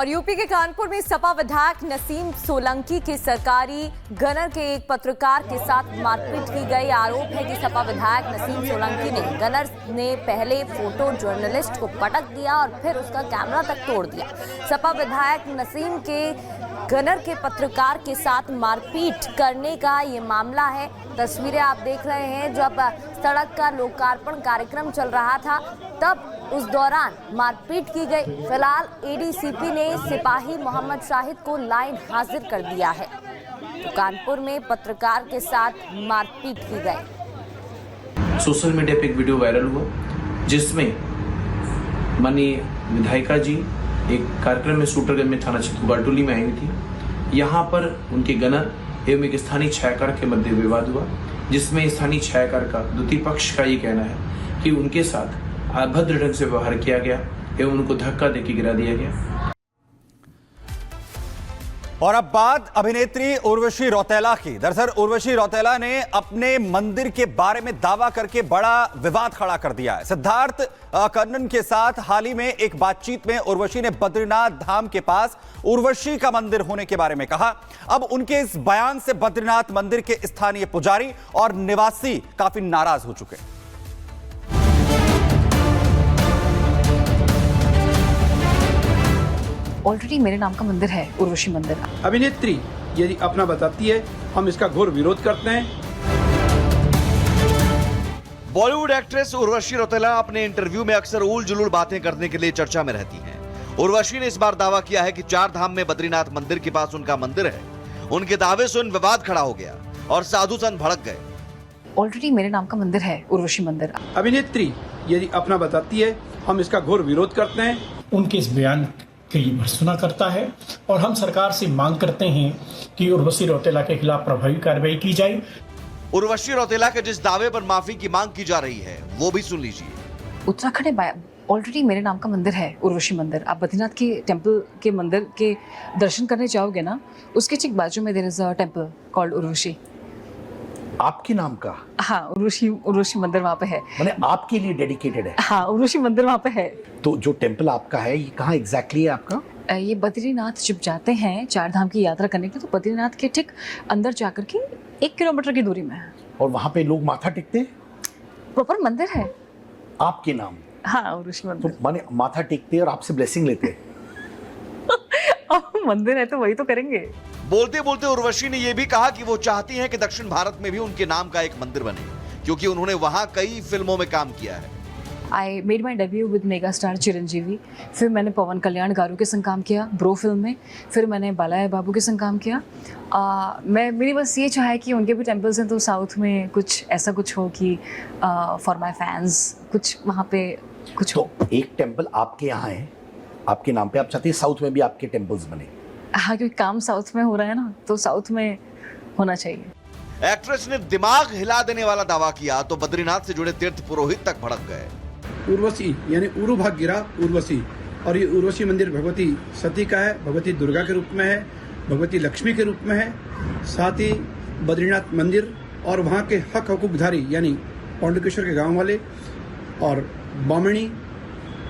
और यूपी के कानपुर में सपा विधायक नसीम सोलंकी के सरकारी गनर के एक पत्रकार के साथ मारपीट की गई। आरोप है कि सपा विधायक नसीम सोलंकी ने गनर ने पहले फोटो जर्नलिस्ट को पटक दिया और फिर उसका कैमरा तक तोड़ दिया। सपा विधायक नसीम के गनर के पत्रकार के साथ मारपीट करने का ये मामला है। तस्वीरें आप देख रहे हैं, जब सड़क का लोकार्पण कार्यक्रम चल रहा था तब उस दौरान मारपीट की गई। फिलहाल एडीसीपी ने सिपाही मोहम्मद शाहिद को लाइन हाजिर कर दिया है। तो कानपुर में पत्रकार के साथ मारपीट की गई। सोशल मीडिया पे एक वीडियो वायरल हुआ जिसमें माननीय विधायिका जी एक कार्यक्रम में सूटरगंज में थाना क्षेत्र बारटोली में आई हुई थी। यहाँ पर उनके गनर एवं एक स्थानीय छायाकार के मध्य विवाद हुआ, जिसमें स्थानीय छायाकार का द्वितीय पक्ष का ये कहना है कि उनके साथ अभद्र ढंग से व्यवहार किया गया एवं उनको धक्का देके गिरा दिया गया। और अब बात अभिनेत्री उर्वशी रौतेला की। दरअसल उर्वशी रौतेला ने अपने मंदिर के बारे में दावा करके बड़ा विवाद खड़ा कर दिया है। सिद्धार्थ कन्नन के साथ हाल ही में एक बातचीत में उर्वशी ने बद्रीनाथ धाम के पास उर्वशी का मंदिर होने के बारे में कहा। अब उनके इस बयान से बद्रीनाथ मंदिर के स्थानीय पुजारी और निवासी काफी नाराज हो चुके हैं। ऑलरेडी मेरे नाम का मंदिर है, उर्वशी मंदिर। अभिनेत्री यदि अपना बताती है, हम इसका घोर विरोध करते हैं। बॉलीवुड एक्ट्रेस उर्वशी रौतेला अपने इंटरव्यू में अक्सर उल जुलूल बातें करने के लिए चर्चा में रहती हैं। उर्वशी ने इस बार दावा किया है कि 4 धाम में बद्रीनाथ मंदिर के पास उनका मंदिर है। उनके दावे से विवाद खड़ा हो गया और साधु संत भड़क गए। ऑलरेडी मेरे नाम का मंदिर है, उर्वशी मंदिर। अभिनेत्री यदि अपना बताती है, हम इसका घोर विरोध करते हैं। उनके इस बयान की भर्त्सना करता है और हम सरकार से मांग करते हैं कि उर्वशी रौतेला के खिलाफ प्रभावी कार्रवाई की जाए। उर्वशी रौतेला के जिस दावे पर माफी की मांग की जा रही है वो भी सुन लीजिए। उत्तराखंड में ऑलरेडी मेरे नाम का मंदिर है, उर्वशी मंदिर। आप बद्रीनाथ के टेम्पल के मंदिर के दर्शन करने जाओगे ना, उसके ठीक बाजू में there is a temple called Urvashi. आपके नाम का? हाँ, उर्वशी मंदिर वहाँ पे है। माने आपके लिए डेडिकेटेड है? हाँ, उर्वशी मंदिर वहाँ पे है। तो जो टेम्पल आपका है ये कहाँ एग्जैक्टली है आपका? ये बद्रीनाथ जब जाते हैं 4 धाम की यात्रा करने के लिए, तो बद्रीनाथ के ठीक अंदर जाकर के 1 किलोमीटर की दूरी में है। और वहाँ पे लोग माथा टेकते हैं? प्रॉपर मंदिर है आपके नाम? हाँ, उर्वशी मंदिर। तो माने माथा टेकते हैं और आपसे ब्लेसिंग लेते हैं? मंदिर है तो वही तो करेंगे। बोलते बोलते उर्वशी ने यह भी कहा कि वो चाहती हैं कि दक्षिण भारत में भी उनके नाम का एक मंदिर बने, क्योंकि उन्होंने वहां कई फिल्मों में काम किया है। I made my debut with mega star Chiranjeevi. फिर मैंने पवन कल्याण गारू के संग काम किया ब्रो फिल्म में। फिर मैंने बालाया बाबू के संग काम किया। मेरी बस ये चाह है कि उनके भी टेम्पल्स हैं तो साउथ में कुछ ऐसा कुछ हो कि फॉर माई फैंस कुछ वहाँ पे कुछ हो। तो एक टेम्पल आपके यहाँ है, आपके नाम पे, आप चाहते हैं साउथ में भी आपके टेम्पल्स बने? हाँ, क्योंकि काम साउथ में हो रहा है ना, तो साउथ में होना चाहिए। एक्ट्रेस ने दिमाग हिला देने वाला दावा किया तो बद्रीनाथ से जुड़े तीर्थ पुरोहित तक भड़क गए। उर्वशी यानी उरु भाग गिरा उर्वशी, और ये उर्वशी मंदिर भगवती सती का है, भगवती दुर्गा के रूप में है, भगवती लक्ष्मी के रूप में है। साथ ही बद्रीनाथ मंदिर और वहाँ के हक हकूकधारी यानी पांडुकेश्वर के गाँव वाले और बामणी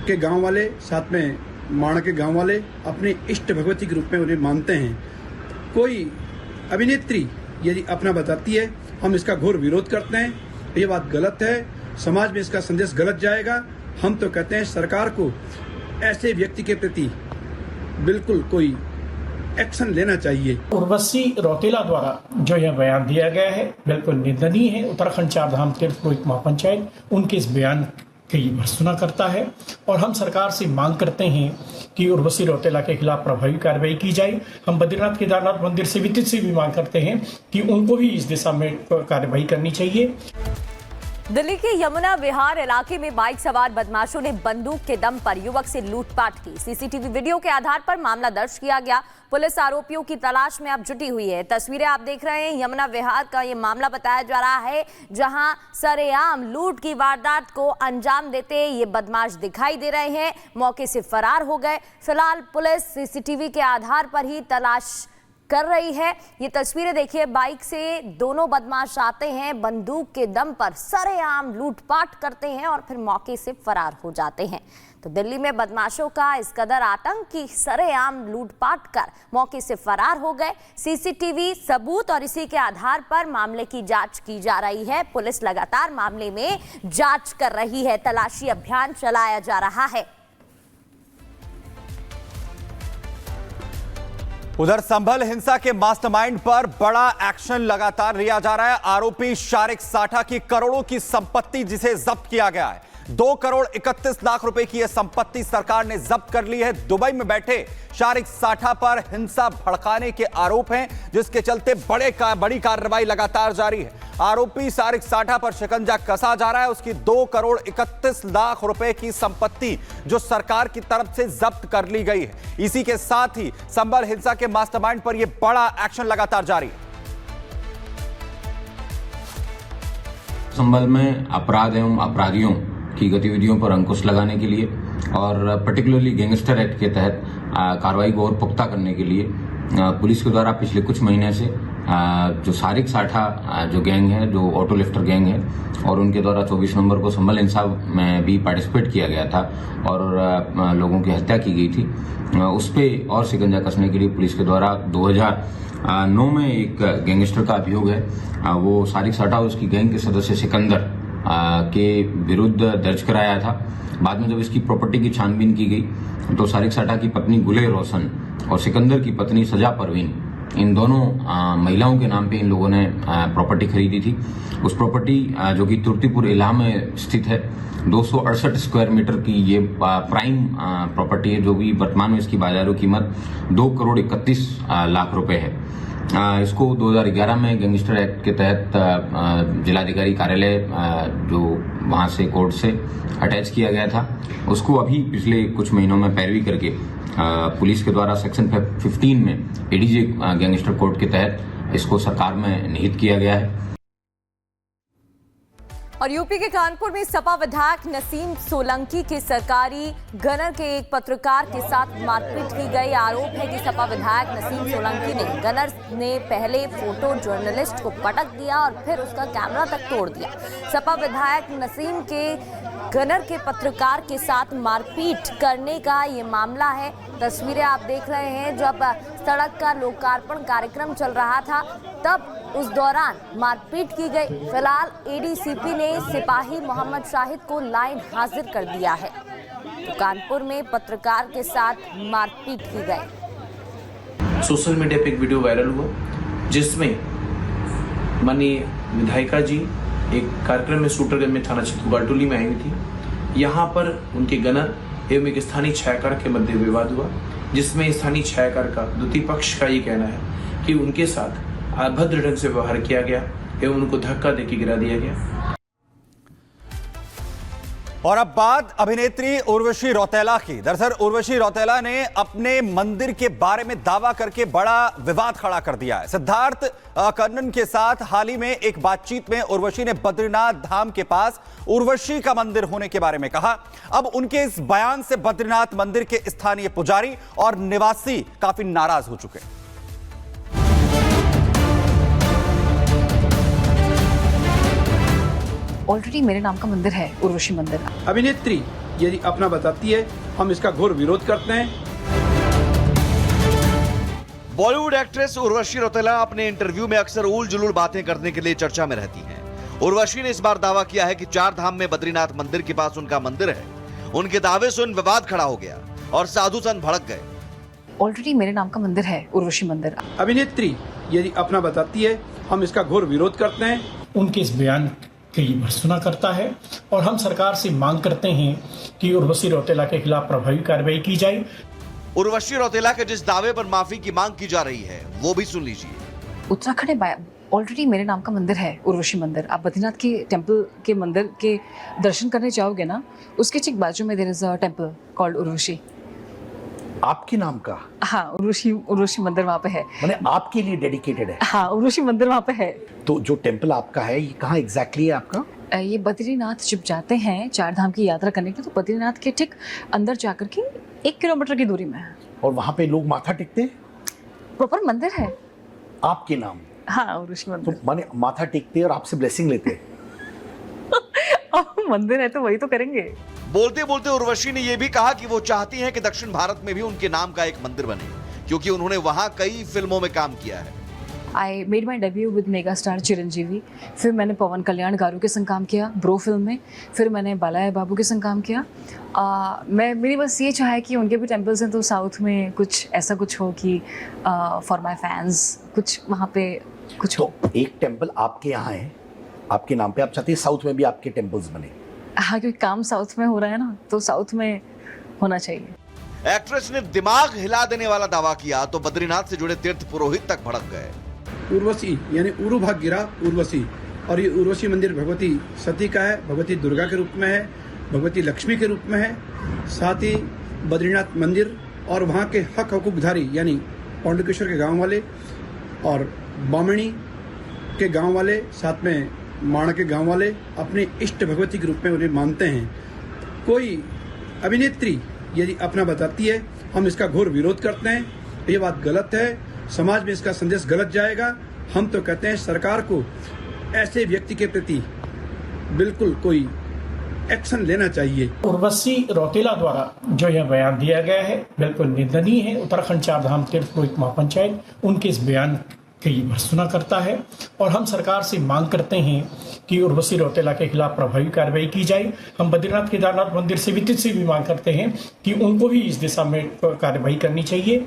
के गाँव वाले, साथ में माणा के गांव वाले अपने इष्ट भगवती के रूप में उन्हें मानते हैं। कोई अभिनेत्री यदि अपना बताती है, हम इसका घोर विरोध करते हैं। ये बात गलत है, समाज में इसका संदेश गलत जाएगा। हम तो कहते हैं सरकार को ऐसे व्यक्ति के प्रति बिल्कुल कोई एक्शन लेना चाहिए। उर्वशी रौतेला द्वारा जो यह बयान दिया गया है बिल्कुल निंदनीय है। उत्तराखंड 4 धाम तीर्थ पुरोहित महापंचायत उनके इस बयान की भर्त्सना करता है और हम सरकार से मांग करते हैं कि उर्वशी रौतेला के खिलाफ प्रभावी कार्रवाई की जाए। हम बद्रीनाथ केदारनाथ मंदिर समिति से भी मांग करते हैं कि उनको भी इस दिशा में कार्रवाई करनी चाहिए। दिल्ली के यमुना विहार इलाके में बाइक सवार बदमाशों ने बंदूक के दम पर युवक से लूटपाट की। सीसीटीवी वीडियो के आधार पर मामला दर्ज किया गया। पुलिस आरोपियों की तलाश में अब जुटी हुई है। तस्वीरें आप देख रहे हैं, यमुना विहार का ये मामला बताया जा रहा है, जहां सरेआम लूट की वारदात को अंजाम देते ये बदमाश दिखाई दे रहे हैं। मौके से फरार हो गए। फिलहाल पुलिस सीसीटीवी के आधार पर ही तलाश कर रही है। ये तस्वीरें देखिए, बाइक से दोनों बदमाश आते हैं, बंदूक के दम पर सरेआम लूटपाट करते हैं और फिर मौके से फरार हो जाते हैं। तो दिल्ली में बदमाशों का इस कदर आतंक की सरेआम लूटपाट कर मौके से फरार हो गए। सीसीटीवी सबूत और इसी के आधार पर मामले की जांच की जा रही है। पुलिस लगातार मामले में जांच कर रही है, तलाशी अभियान चलाया जा रहा है। उधर संभल हिंसा के मास्टरमाइंड पर बड़ा एक्शन लगातार लिया जा रहा है। आरोपी शारिक साठा की करोड़ों की संपत्ति जिसे जब्त किया गया है, 2 करोड़ 31 लाख रुपए की यह संपत्ति सरकार ने जब्त कर ली है। दुबई में बैठे शारिक साठा पर हिंसा भड़काने के आरोप हैं, जिसके चलते बड़ी कार्रवाई लगातार जारी है। आरोपी शारिक साठा पर शिकंजा कसा जा रहा है। उसकी 2 करोड़ 31 लाख रुपए की संपत्ति जो सरकार की तरफ से जब्त कर ली गई है। इसी के साथ ही संभल हिंसा के मास्टरमाइंड पर यह बड़ा एक्शन लगातार जारी है। संभल में अपराध एवं अपराधियों की गतिविधियों पर अंकुश लगाने के लिए और पर्टिकुलरली गैंगस्टर एक्ट के तहत कार्रवाई को और पुख्ता करने के लिए पुलिस के द्वारा पिछले कुछ महीने से जो शारिक साठा जो गैंग है, जो ऑटो लिफ्टर गैंग है, और उनके द्वारा 24 नवंबर को संभल हिंसा में भी पार्टिसिपेट किया गया था और लोगों की हत्या की गई थी, उस पर और शिकंजा कसने के लिए पुलिस के द्वारा 2009 में एक गैंगस्टर का अभियोग है, वो शारिक साठा उसकी गैंग के सदस्य सिकंदर के विरुद्ध दर्ज कराया था। बाद में जब इसकी प्रॉपर्टी की छानबीन की गई तो शारिक साठा की पत्नी गुले रोशन और सिकंदर की पत्नी सजा परवीन, इन दोनों महिलाओं के नाम पे इन लोगों ने प्रॉपर्टी खरीदी थी। उस प्रॉपर्टी जो कि तुर्तीपुर इलाहा में स्थित है, 268 स्क्वायर मीटर की ये प्राइम प्रॉपर्टी है, जो भी वर्तमान में इसकी बाजारू कीमत 2 करोड़ 31 लाख रुपए है। इसको 2011 में गैंगस्टर एक्ट के तहत जिलाधिकारी कार्यालय जो वहां से कोर्ट से अटैच किया गया था, उसको अभी पिछले कुछ महीनों में पैरवी करके पुलिस के द्वारा सेक्शन 15 में एडीजे गैंगस्टर कोड के तहत इसको सरकार में निहित किया गया है। और यूपी के कानपुर में सपा विधायक नसीम सोलंकी के सरकारी गनर के एक पत्रकार के साथ मारपीट की गई। आरोप है कि सपा विधायक नसीम सोलंकी ने गनर ने पहले फोटो जर्नलिस्ट को पटक दिया और फिर उसका कैमरा तक तोड़ दिया। सपा विधायक नसीम के गनर के पत्रकार के साथ मारपीट करने का ये मामला है। तस्वीरें आप देख रहे हैं, जब सड़क का लोकार्पण कार्यक्रम चल रहा था तब उस दौरान मारपीट की गई। फिलहाल एडीसीपी ने सिपाही मोहम्मद शाहिद को लाइन हाजिर कर दिया है। तो कानपुर में पत्रकार के साथ मारपीट की गई। सोशल मीडिया पे एक वीडियो वायरल हुआ जिसमें माननीय विधायिका जी एक कार्यक्रम में सूटरगंज में थाना क्षेत्र बारटोली में आई हुई थी। यहाँ पर उनके गनर एवं एक स्थानीय छायाकार के मध्य विवाद हुआ, जिसमें स्थानीय छायाकार का द्वितीय पक्ष का ये कहना है कि उनके साथ अभद्र ढंग से व्यवहार किया गया एवं उनको धक्का देके गिरा दिया गया। और अब बात अभिनेत्री उर्वशी रौतेला की। दरअसल उर्वशी रौतेला ने अपने मंदिर के बारे में दावा करके बड़ा विवाद खड़ा कर दिया है। सिद्धार्थ कन्नन के साथ हाल ही में एक बातचीत में उर्वशी ने बद्रीनाथ धाम के पास उर्वशी का मंदिर होने के बारे में कहा। अब उनके इस बयान से बद्रीनाथ मंदिर के स्थानीय पुजारी और निवासी काफी नाराज हो चुके हैं। ऑलरेडी मेरे नाम का मंदिर है, उर्वशी मंदिर। अभिनेत्री यदि अपना बताती है, हम इसका घोर विरोध करते हैं। बॉलीवुड एक्ट्रेस उर्वशी रौतेला अपने इंटरव्यू में अक्सर उल जुलूल बातें करने के लिए चर्चा में रहती हैं। उर्वशी ने इस बार दावा किया है कि 4 धाम में बद्रीनाथ मंदिर के पास उनका मंदिर है। उनके दावे से उन विवाद खड़ा हो गया और साधु संत भड़क गए। ऑलरेडी मेरे नाम का मंदिर है, उर्वशी मंदिर। अभिनेत्री यदि अपना बताती है, हम इसका घोर विरोध करते हैं। उनके इस बयान की भर्त्सना करता है और हम सरकार से मांग करते हैं कि उर्वशी रौतेला के खिलाफ प्रभावी कार्रवाई की जाए। उर्वशी रौतेला के जिस दावे पर माफी की मांग की जा रही है वो भी सुन लीजिए। उत्तराखंड में ऑलरेडी मेरे नाम का मंदिर है, उर्वशी मंदिर। आप बद्रीनाथ के टेम्पल के मंदिर के दर्शन करने जाओगे ना, उसके ठीक बाजू में there is a temple called Urvashi. आपके नाम का? हाँ, उर्वशी मंदिर वहाँ पे है। माने आपके लिए डेडिकेटेड है? हाँ, उर्वशी मंदिर वहाँ पे है। तो जो टेम्पल आपका है ये कहाँ एग्जैक्टली है आपका? ये बद्रीनाथ जब जाते हैं 4 धाम की यात्रा करने के, तो बद्रीनाथ के ठीक अंदर जाकर के 1 किलोमीटर की दूरी में है। और वहाँ पे लोग माथा टेकते हैं? प्रॉपर मंदिर है। आपके नाम हाँ, उर्वशी तो मंदिर। माने माथा टेकते हैं और आपसे ब्लेसिंग लेते हैं। अब मंदिर है तो वही तो करेंगे। बोलते बोलते उर्वशी ने यह भी कहा कि वो चाहती हैं कि दक्षिण भारत में भी उनके नाम का एक मंदिर बने, क्योंकि उन्होंने वहां कई फिल्मों में काम किया है। I made my debut with mega star Chiranjeevi. फिर मैंने पवन कल्याण गारू के संग काम किया ब्रो फिल्म में। फिर मैंने बाला बाबू के संग काम किया। मेरी बस ये चाह है कि उनके भी टेम्पल्स हैं तो साउथ में कुछ ऐसा कुछ हो कि फॉर माई फैंस कुछ वहाँ पे कुछ हो। तो एक टेम्पल आपके यहाँ है, आपके नाम पे, आप चाहते हैं साउथ में भी आपके टेम्पल्स बने। हाँ, क्योंकि काम साउथ में हो रहा है ना, तो साउथ में होना चाहिए। एक्ट्रेस ने दिमाग हिला देने वाला दावा किया तो बद्रीनाथ से जुड़े तीर्थ पुरोहित तक भड़क गए। उर्वशी यानी उरु भाग गिरा उर्वशी, और ये उर्वशी मंदिर भगवती सती का है, भगवती दुर्गा के रूप में है, भगवती लक्ष्मी के रूप में है। साथ ही बद्रीनाथ मंदिर और वहाँ के हक हकूकधारी यानी पांडुकेश्वर के गांव वाले और बामणी के गांव वाले, साथ में माणा के गांव वाले अपने इष्ट भगवती के रूप में उन्हें मानते हैं। कोई अभिनेत्री यदि अपना बताती है, हम इसका घोर विरोध करते हैं। ये बात गलत है, समाज में इसका संदेश गलत जाएगा। हम तो कहते हैं सरकार को ऐसे व्यक्ति के प्रति बिल्कुल कोई एक्शन लेना चाहिए। उर्वशी रौतेला द्वारा जो यह बयान दिया गया है बिल्कुल निंदनीय है। उत्तराखंड चार धाम तीर्थ पुरोहित महापंचायत उनके इस बयान की भर्त्सना करता है और हम सरकार से मांग करते हैं कि उर्वशी रौतेला के खिलाफ प्रभावी कार्रवाई की जाए। हम बद्रीनाथ केदारनाथ मंदिर से भी मांग करते हैं कि उनको भी इस दिशा में कार्रवाई करनी चाहिए।